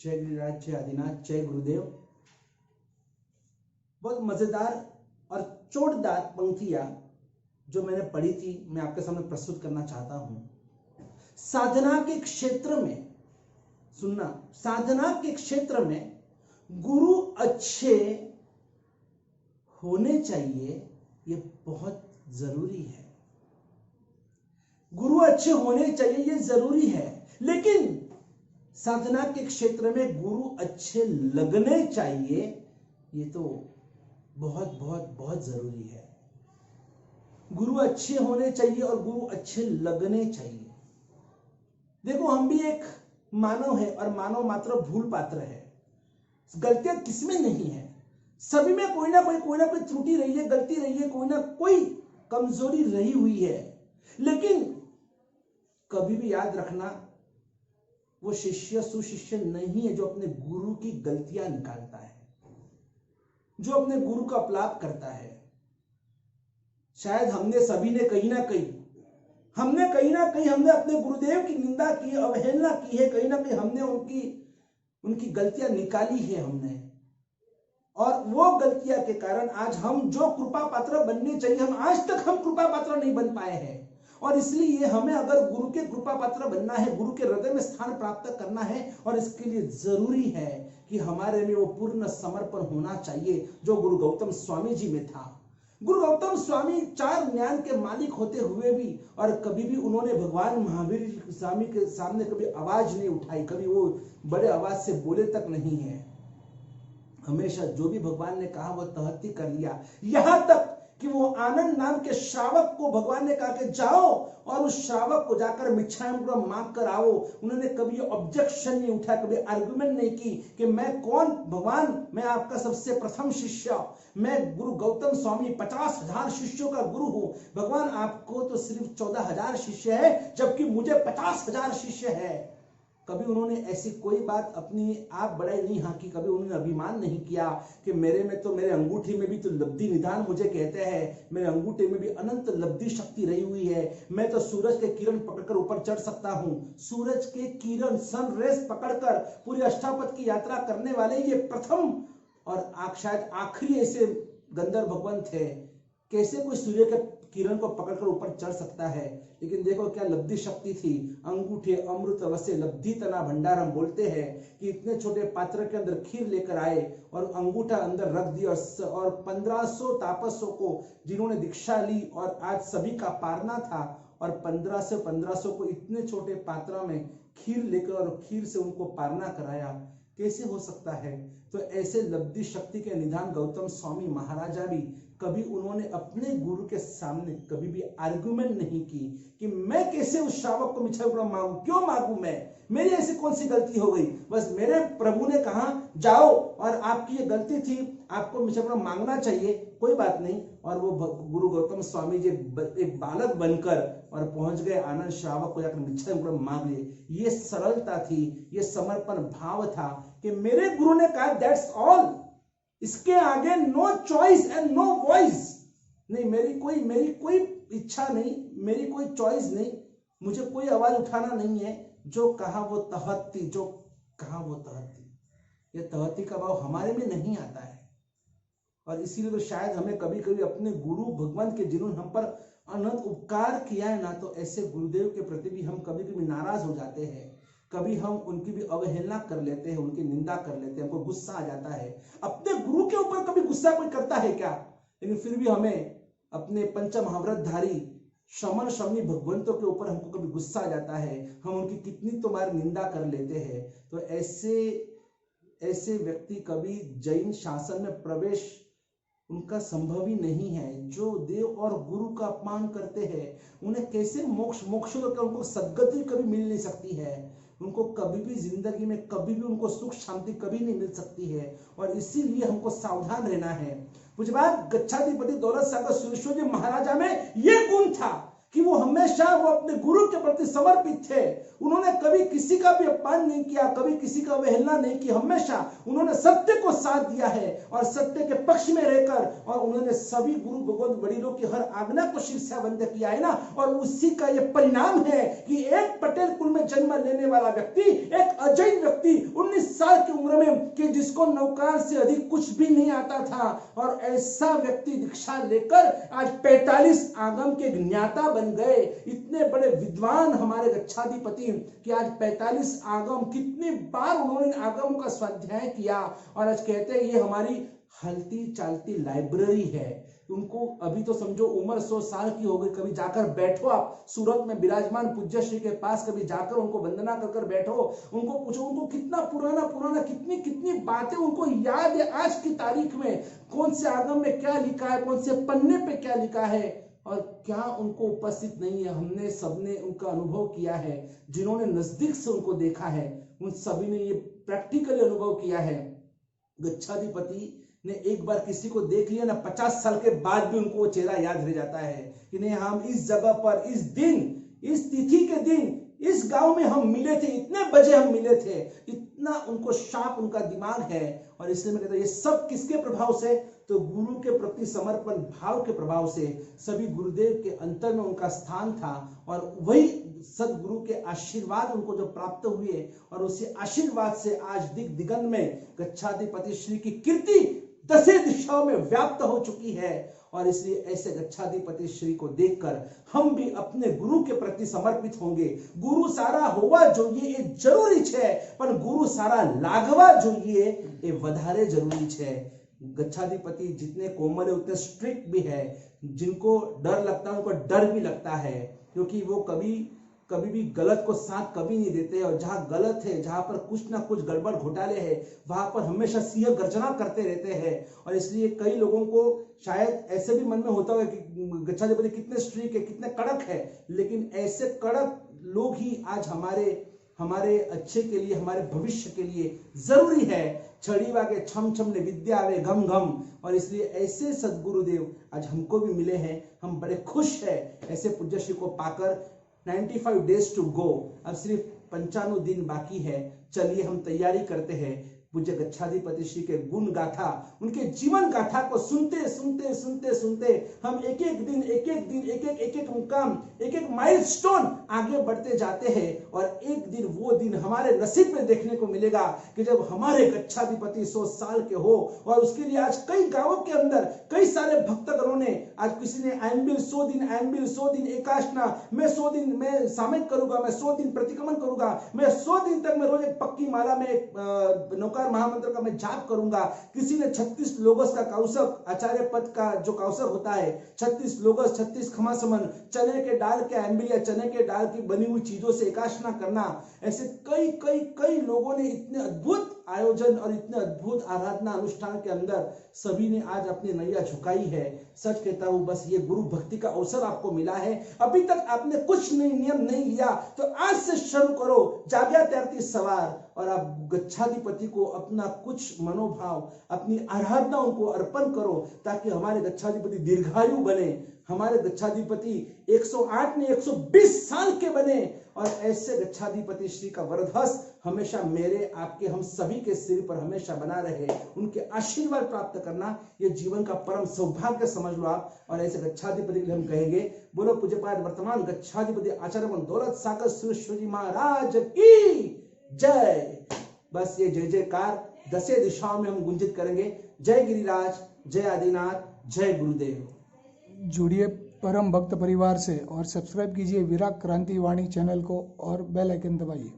जय गिरिराज, जय आदिनाथ, जय गुरुदेव। बहुत मजेदार और चोटदार पंक्तियां जो मैंने पढ़ी थी, मैं आपके सामने प्रस्तुत करना चाहता हूं। साधना के क्षेत्र में सुनना, साधना के क्षेत्र में गुरु अच्छे होने चाहिए, ये बहुत जरूरी है। गुरु अच्छे होने चाहिए, ये जरूरी है, लेकिन साधना के क्षेत्र में गुरु अच्छे लगने चाहिए, ये तो बहुत बहुत बहुत जरूरी है। गुरु अच्छे होने चाहिए और गुरु अच्छे लगने चाहिए। देखो, हम भी एक मानव है और मानव मात्र भूल पात्र है। गलतियां किसमें नहीं है? सभी में कोई ना कोई त्रुटि रही है, गलती रही है, कोई ना कोई कमजोरी रही हुई है। लेकिन कभी भी याद रखना, वो शिष्य सुशिष्य नहीं है जो अपने गुरु की गलतियां निकालता है, जो अपने गुरु का अपलाप करता है। शायद हमने सभी ने कहीं ना कहीं हमने अपने गुरुदेव की निंदा की है, अवहेलना की है, कहीं ना कहीं हमने उनकी गलतियां निकाली है हमने, और वो गलतियां के कारण आज हम जो कृपा पात्र बनने चाहिए, हम आज तक कृपा पात्र नहीं बन पाए हैं। और इसलिए हमें अगर गुरु के कृपा पात्र बनना है, गुरु के हृदय में स्थान प्राप्त करना है, और इसके लिए जरूरी है कि हमारे में वो पूर्ण समर्पण होना चाहिए जो गुरु गौतम स्वामी जी में था। गुरु गौतम स्वामी 4 ज्ञान के मालिक होते हुए भी, और कभी भी उन्होंने भगवान महावीर स्वामी के सामने कभी आवाज नहीं उठाई, कभी वो बड़े आवाज से बोले तक नहीं है। हमेशा जो भी भगवान ने कहा वो तहत्ती कर लिया। यहां तक कि वो आनंद नाम के श्रावक को भगवान ने कहा कि जाओ और उस श्रावक को जाकर मिच्छामृत मांग कर आओ। उन्होंने कभी ऑब्जेक्शन नहीं उठाया, कभी आर्गुमेंट नहीं की कि मैं कौन, भगवान मैं आपका सबसे प्रथम शिष्य, मैं गुरु गौतम स्वामी 50,000 शिष्यों का गुरु हूं। भगवान आपको तो सिर्फ 14,000 शिष्य है, जबकि मुझे 50,000 शिष्य है। कभी उन्होंने ऐसी कोई बात अपनी आप बड़ाई नहीं हाँकी, कभी उन्होंने अभिमान नहीं किया कि मेरे में तो, मेरे अंगूठी में भी तो लब्धि निधान मुझे कहते हैं, मेरे अंगूठे में भी अनंत लब्धि शक्ति रही हुई है, मैं तो सूरज के किरण पकड़कर ऊपर चढ़ सकता हूं। सूरज के किरण, सन रेस पकड़कर पूरी अष्टापद की यात्रा करने वाले ये प्रथम और शायद आखिरी ऐसे गंधर्व भगवान थे। कैसे कोई सूर्य के किरण को पकड़कर ऊपर चढ़ सकता है? लेकिन देखो क्या लब्धि शक्ति थी। अंगूठे अमृत वसे लब्धि तना भंडार, हम बोलते हैं कि इतने छोटे पात्र के अंदर खीर लेकर आए और अंगूठा अंदर रख दिया, और 1500 तापसों को जिन्होंने दीक्षा ली, और आज सभी का पारना था, और 1500 को इतने छोटे पात्र में खीर लेकर और खीर से उनको पारना कराया। कैसे हो सकता है? तो ऐसे लब्धि शक्ति के निधान गौतम स्वामी महाराजा भी, कभी उन्होंने अपने गुरु के सामने कभी भी आर्गुमेंट नहीं की कि मैं कैसे उस श्रावक को मिच्छामृत मांगू, क्यों मांगू, मेरी ऐसी कौन सी गलती हो गई। बस मेरे प्रभु ने कहा जाओ और आपकी ये गलती थी, आपको मिच्छामृत मांगना चाहिए, कोई बात नहीं। और वो गुरु गौतम स्वामी जी एक बालक बनकर और पहुंच गए, आनंद श्रावक को जाकर मिच्छामृत मांग लिए। ये सरलता थी, ये समर्पण भाव था कि मेरे गुरु ने कहा दैट्स ऑल, इसके आगे no choice and no voice नहीं, मेरी कोई इच्छा नहीं, मेरी कोई चॉइस नहीं, मुझे कोई आवाज उठाना नहीं है। जो कहा वो तहत्ती, जो कहा वो तहत्ती। ये तहत्ती का भाव हमारे में नहीं आता है, और इसीलिए तो शायद हमें कभी कभी अपने गुरु भगवान के जिन्होंने हम पर अनंत उपकार किया है ना, तो ऐसे गुरुदेव के प्रति भी हम कभी कभी नाराज हो जाते हैं, कभी हम उनकी भी अवहेलना कर लेते हैं, उनकी निंदा कर लेते हैं, हमको गुस्सा आ जाता है। अपने गुरु के ऊपर कभी गुस्सा कोई करता है क्या? लेकिन फिर भी हमें अपने पंचमहाव्रतधारी शमन शमी भगवंतों के ऊपर हमको कभी गुस्सा आ जाता है, हम उनकी कितनी तो बार निंदा कर लेते हैं। तो ऐसे व्यक्ति कभी जैन शासन में प्रवेश उनका संभव ही नहीं है। जो देव और गुरु का अपमान करते हैं उन्हें कैसे मोक्ष उनको सद्गति कभी मिल नहीं सकती है, उनको कभी भी जिंदगी में कभी भी उनको सुख शांति कभी नहीं मिल सकती है। और इसीलिए हमको सावधान रहना है। पूज्यपाद गच्छाधिपति दौलत सागर सुरेश्वर जी महाराजा में ये गुण था कि वो हमेशा वो अपने गुरु के प्रति समर्पित थे। उन्होंने कभी किसी का भी अपमान नहीं किया, कभी किसी का अवहेलना नहीं की। हमेशा उन्होंने सत्य को साथ दिया है और सत्य के पक्ष में रहकर, और उन्होंने सभी गुरु भगवत वडीलों की हर आज्ञा को शिरसाबंद किया है ना। और उसी का ये परिणाम है कि एक पटेल कुल में जन्म लेने वाला व्यक्ति, एक अजय व्यक्ति 19 साल की उम्र में, कि जिसको नौकार से अधिक कुछ भी नहीं आता था, और ऐसा व्यक्ति दीक्षा लेकर आज 45 आगम के ज्ञाता बन गए। इतने बड़े विद्वान हमारे गच्छाधिपति कि आज 45 आगम, कितनी बार उन्होंने आगमों का स्वाध्याय किया, और आज कहते हैं ये हमारी हलती चालती लाइब्रेरी है। उनको अभी तो समझो उम्र 100 साल की हो गई। कभी जाकर बैठो, आप सूरत में विराजमान पूज्य श्री के पास कभी जाकर उनको वंदना कर बैठो, उनको पूछो उनको कितना पुराना कितनी बातें उनको याद है आज की तारीख में, कौन से आगम में क्या लिखा है, कौन से पन्ने पे क्या लिखा है, और क्या उनको उपस्थित नहीं है। हमने सबने उनका अनुभव किया है, जिन्होंने नजदीक से उनको देखा है उन सभी ने ये प्रैक्टिकली अनुभव किया है। गच्छाधिपति ने एक बार किसी को देख लिया ना, 50 साल के बाद भी उनको वो चेहरा याद रह जाता है कि नहीं, हम इस जगह पर, इस दिन, इस तिथि के दिन, इस गांव में हम मिले थे, इतने बजे हम मिले थे। इतना उनको शार्प उनका दिमाग है। और इसलिए मैं कहता हूं ये सब किसके प्रभाव से, तो गुरु के प्रति समर्पण भाव के प्रभाव से। सभी गुरुदेव के अंतर में उनका स्थान था, और वही सदगुरु के आशीर्वाद उनको जो प्राप्त हुए, और उसी आशीर्वाद से आज दिग दिगंत में गच्छाधिपति श्री की कीर्ति 10 दिशाओं में व्याप्त हो चुकी है। और इसलिए ऐसे गच्छाधिपति श्री को देखकर हम भी अपने गुरु के प्रति समर्पित होंगे। गुरु सारा होवा જોઈએ એ જરૂરી છે, પણ गुरु सारा लागवा જોઈએ એ વધારે જરૂરી છે। गच्छाधिपति जितने कोमल है उतने स्ट्रिक्ट भी है। जिनको डर लगता है उनको डर भी लगता है, क्योंकि वो कभी भी गलत को साथ कभी नहीं देते। और जहां गलत है, जहां पर कुछ ना कुछ गड़बड़ घोटाले है, वहां पर हमेशा सिंह गर्जना करते रहते हैं। और इसलिए कई लोगों को शायद ऐसे भी मन में होता होगा कि गच्छाधिपति कितने स्ट्रिक्ट है, कितने कड़क है, लेकिन ऐसे कड़क लोग ही आज हमारे अच्छे के लिए, हमारे भविष्य के लिए जरूरी है। छड़ी वागे छम छम ने विद्या आवे घम घम। और इसलिए ऐसे सदगुरुदेव आज हमको भी मिले हैं, हम बड़े खुश हैं ऐसे पूज्य श्री को पाकर। 95 डेज टू गो, अब सिर्फ 95 दिन बाकी है। चलिए हम तैयारी करते हैं पूज्य गच्छाधिपति श्री के गुण गाथा, उनके जीवन गाथा को सुनते सुनते सुनते सुनते हम एक एक मुकाम, एक एक माइलस्टोन आगे बढ़ते जाते हैं। और एक दिन वो दिन हमारे नसीब में देखने को मिलेगा कि जब हमारे गच्छाधिपति 100 साल के हो। और उसके लिए आज कई गांवों के अंदर कई सारे भक्तगणों ने, आज किसी ने आयम्बिल 100 दिन एकाशना, मैं 100 दिन मैं सामयिक करूंगा, मैं 100 दिन प्रतिक्रमण करूंगा, मैं 100 दिन तक मैं रोज एक पक्की माला में नौकार महामंत्र का मैं जाप करूंगा। किसी ने 36 लोगोस का कौशक, आचार्य पद का जो कौशक होता है, 36 लोगस, 36 खमासमन, चने के डाल के एम्बिल या चने के डाल की बनी हुई चीजों से एकाशना करना। ऐसे कई लोगों ने इतने अद्भुत आयोजन और इतने अद्भुत आराधना अनुष्ठान के अंदर सभी ने आज अपनी नैया झुकाई है। सच कहता हूं, बस ये गुरु भक्ति का अवसर आपको मिला है। अभी तक आपने कुछ नियम नहीं लिया तो आज से शुरू करो, जाग्या तैरती सवार, और आप गच्छाधिपति को अपना कुछ मनोभाव, अपनी आराधना उनको अर्पण करो, ताकि हमारे गच्छाधिपति दीर्घायु बने, हमारे गच्छाधिपति 108 ने 120 साल के बने। और ऐसे गच्छाधिपति श्री का वरदहस्त हमेशा मेरे, आपके, हम सभी के सिर पर हमेशा बना रहे। उनके आशीर्वाद प्राप्त करना ये जीवन का परम सौभाग्य समझ लो आप। और ऐसे गच्छाधिपति के लिए हम कहेंगे, बोलो पूज्यपाद वर्तमान गच्छाधिपति आचार्य दौलत सागर सुरेश्वर जी महाराज की जय। बस ये जय जयकार 10 दिशाओं में हम गुंजित करेंगे। जय गिरिराज, जय आदिनाथ, जय गुरुदेव। जुड़िए परम भक्त परिवार से और सब्सक्राइब कीजिए विराग क्रांति वाणी चैनल को और बेल आइकन दबाइए।